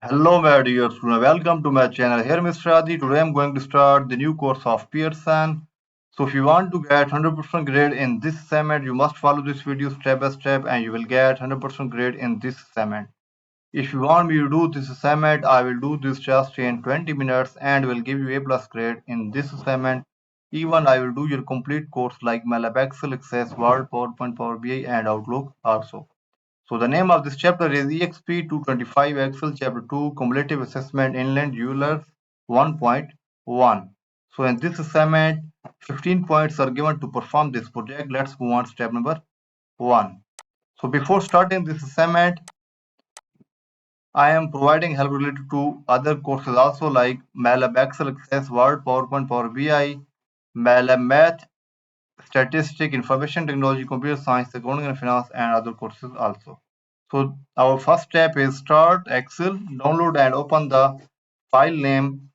Hello, my dear student. Welcome to my channel. Here, Mr. Adi. Today, I'm going to start the new course of Pearson. So, if you want to get 100% grade in this assignment, you must follow this video step by step, and you will get 100% grade in this assignment. If you want me to do this assignment, I will do this just in 20 minutes and will give you A plus grade in this assignment. Even I will do your complete course like MyLab, Excel, Access, Word, PowerPoint, Power BI, and Outlook also. So the name of this chapter is Exp25 Excel Chapter 2 Cumulative Assessment Inland Euler 1.1. So in this assignment, 15 points are given to perform this project. Let's move on to step number 1. So before starting this assignment, I am providing help related to other courses also like MyLab Excel, Access, Word, PowerPoint, Power BI, MyLab Math, Statistics, Information Technology, Computer Science, Accounting and Finance, and other courses also. So our first step is start Excel, download and open the file name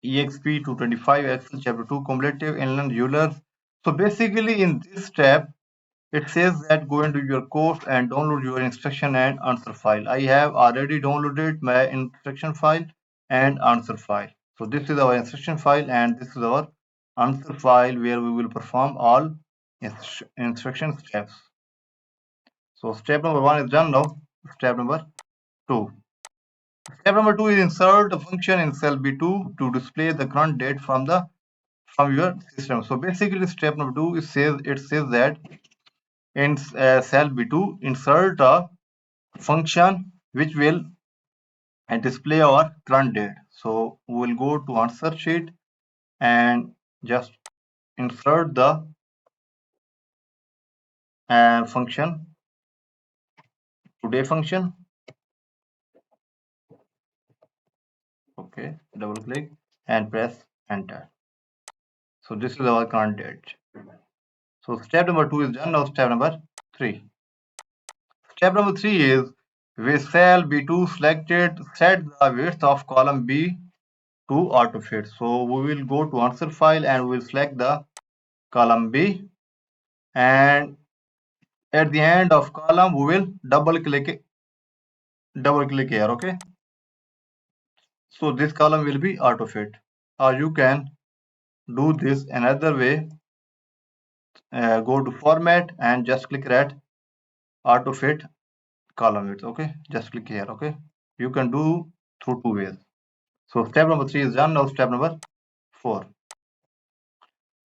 exp225 Excel chapter 2 cumulative inland Euler. So basically in this step it says that go into your course and download your instruction and answer file. I have already downloaded my instruction file and answer file. So this is our instruction file and this is our answer file where we will perform all instruction steps. So step number 1 is done now. Step number 2. Step number 2 is insert a function in cell B2 to display the current date from your system. So basically step number 2 it says that in cell B2 insert a function which will display our current date. So we will go to answer sheet and just insert the function today function. Okay, double click and press enter. So this is our current date. So step number 2 is done. Now step number 3. Step number 3 is with cell B2 selected, set the width of column B to AutoFit. So we will go to answer file and we will select the column B, and at the end of column we will double click here. Okay, so this column will be AutoFit, or you can do this another way. Go to format and just click at AutoFit column width. Okay, just click here. Okay, you can do through 2 ways. So step number 3 is done. Now step number 4.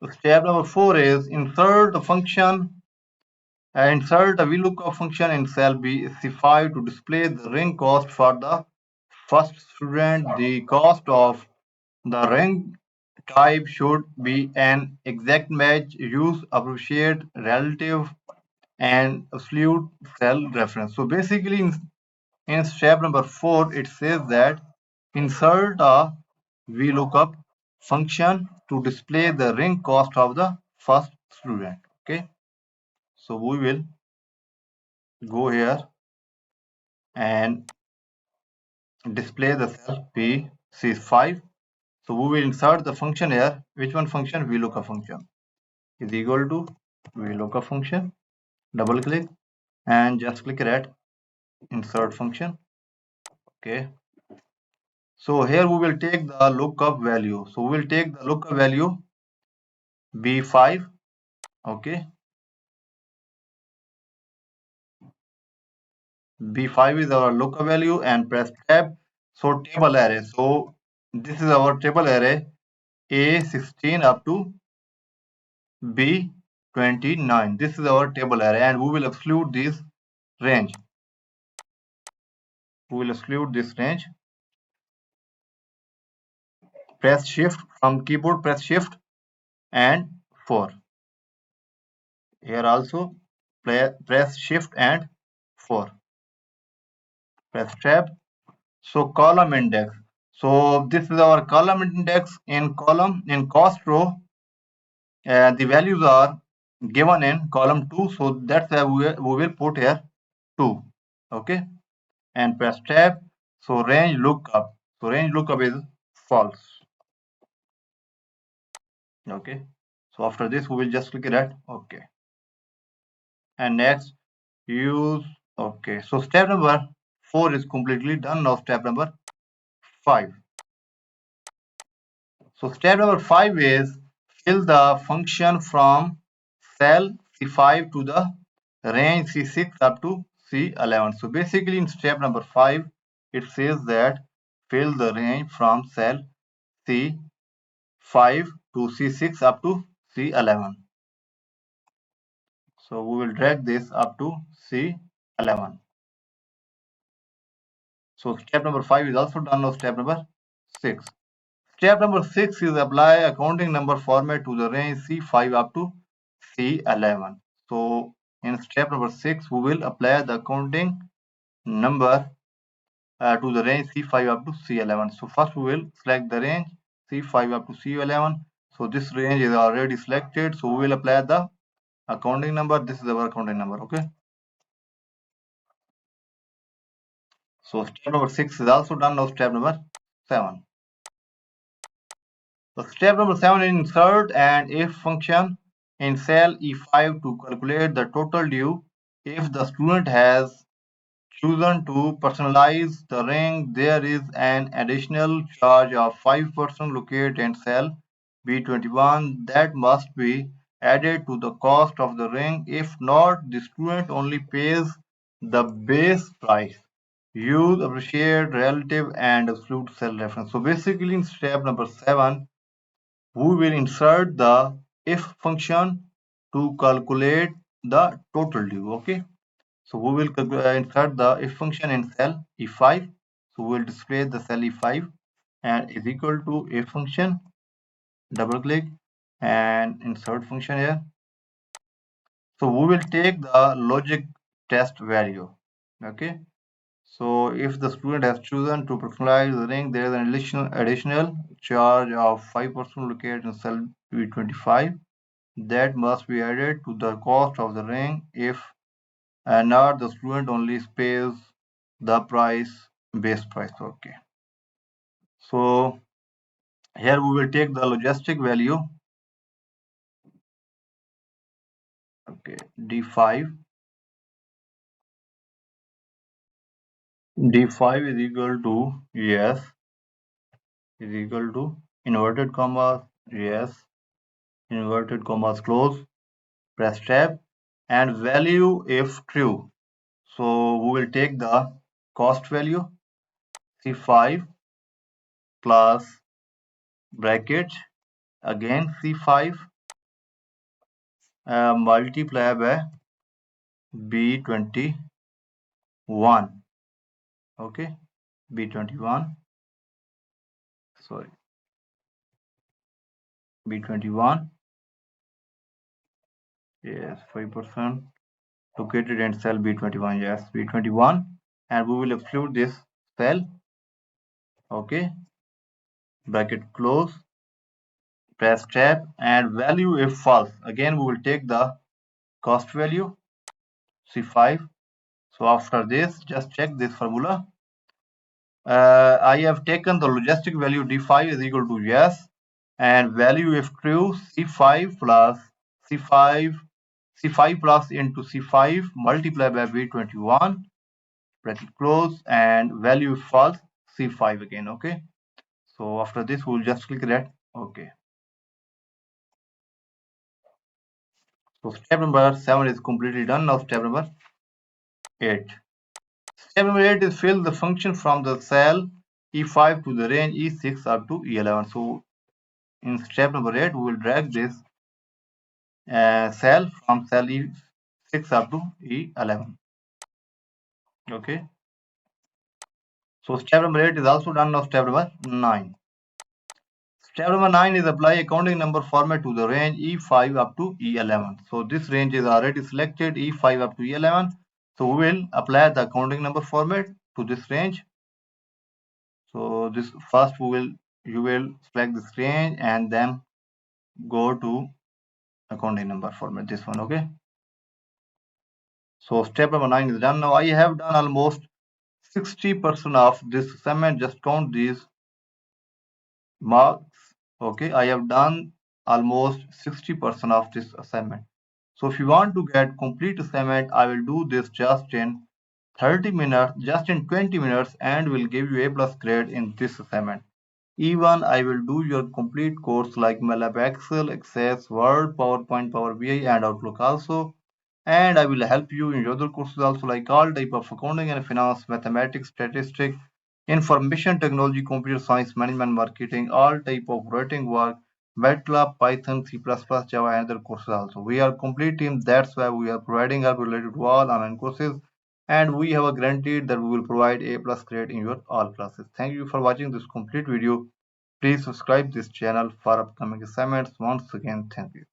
So step number 4 is insert the function. Insert a VLOOKUP function in cell B5 to display the ring cost for the first student. The cost of the ring type should be an exact match. Use appropriate relative and absolute cell reference. So basically in step number 4 it says that insert a VLOOKUP function to display the ring cost of the first student. Okay, so we will go here and display the cell P5. So we will insert the function here. Which one function? VLOOKUP function is equal to VLOOKUP function. Double click and just click at insert function. Okay, so here we will take the lookup value. So we will take the lookup value B5. Okay, B5 is our lookup value and press tab. So table array. So this is our table array A16 up to B29. This is our table array and we will exclude this range. We will exclude this range. Press shift from keyboard, press shift and 4. Here also press shift and 4. Press tab. So column index. So this is our column index in cost row. The values are given in column 2. So that's why we will put here 2. Okay, and press tab. So range lookup. So range lookup is false. Okay, so after this we will just click at OK, and next use. Okay, so step number 4 is completely done. Now step number 5. So step number 5 is fill the function from cell C5 to the range C6 up to C11. So basically in step number 5, it says that fill the range from cell C5 to C6 up to C11. So we will drag this up to C11. So step number 5 is also done. Now step number 6. Step number 6 is apply accounting number format to the range C5 up to C11. So in step number 6, we will apply the accounting number to the range C5 up to C11. So first we will select the range C5 up to C11. So this range is already selected. So we will apply the accounting number. This is our accounting number. Okay. So step number 6 is also done. Now step number 7. So step number 7 is insert an if function in cell E5 to calculate the total due. If the student has chosen to personalize the ring, there is an additional charge of 5% located in cell B21 that must be added to the cost of the ring. If not, the student only pays the base price. Use appreciate, relative, and absolute cell reference. So basically in step number 7, we will insert the if function to calculate the total due. Okay. So we will insert the if function in cell E5. So we will display the cell E5 and is equal to if function, double click and insert function here. So we will take the logic test value. Okay. So if the student has chosen to personalize the ring, there is an additional charge of 5% located in cell B25 that must be added to the cost of the ring. If not, the student only pays the base price. Okay. So here we will take the logistic value. Okay, D5 is equal to yes is equal to inverted commas yes inverted commas close, press tab, and value if true. So we will take the cost value C5 plus bracket again C5 multiply by B21. Okay, B21. Sorry, B21. Yes, 5% located in cell B21. Yes, B21, and we will exclude this cell. Okay, bracket close, press tab, and value if false. Again, we will take the cost value C5. So after this, just check this formula. I have taken the logistic value D5 is equal to yes, and value if true C5 plus C5 plus into C5 multiplied by B21 bracket close, and value if false C5 again. Okay, so after this we'll just click that. Okay, so step number 7 is completely done. Now step number 8. Step number 8 is fill the function from the cell E5 to the range E6 up to E11. So in step number 8, we will drag this cell from cell E6 up to E11. Okay. So step number 8 is also done. Now step number 9. Step number 9 is apply accounting number format to the range E5 up to E11. So this range is already selected, E5 up to E11. So we will apply the accounting number format to this range. So this first you will select this range and then go to accounting number format, this one. Okay. So step number 9 is done. Now I have done almost 60% of this assignment. Just count these marks. Okay, I have done almost 60% of this assignment. So if you want to get complete assignment, I will do this just in 30 minutes, just in 20 minutes, and will give you A plus grade in this assignment. Even I will do your complete course like MyLab Excel, Access, Word, PowerPoint, Power BI, and Outlook also. And I will help you in your other courses also like all type of accounting and finance, mathematics, statistics, information technology, computer science, management, marketing, all type of writing work, MATLAB, Python, C++, Java, and other courses also. We are a complete team. That's why we are providing help related to all online courses. And we have a guaranteed that we will provide A plus grade in your all classes. Thank you for watching this complete video. Please subscribe this channel for upcoming assignments. Once again, thank you.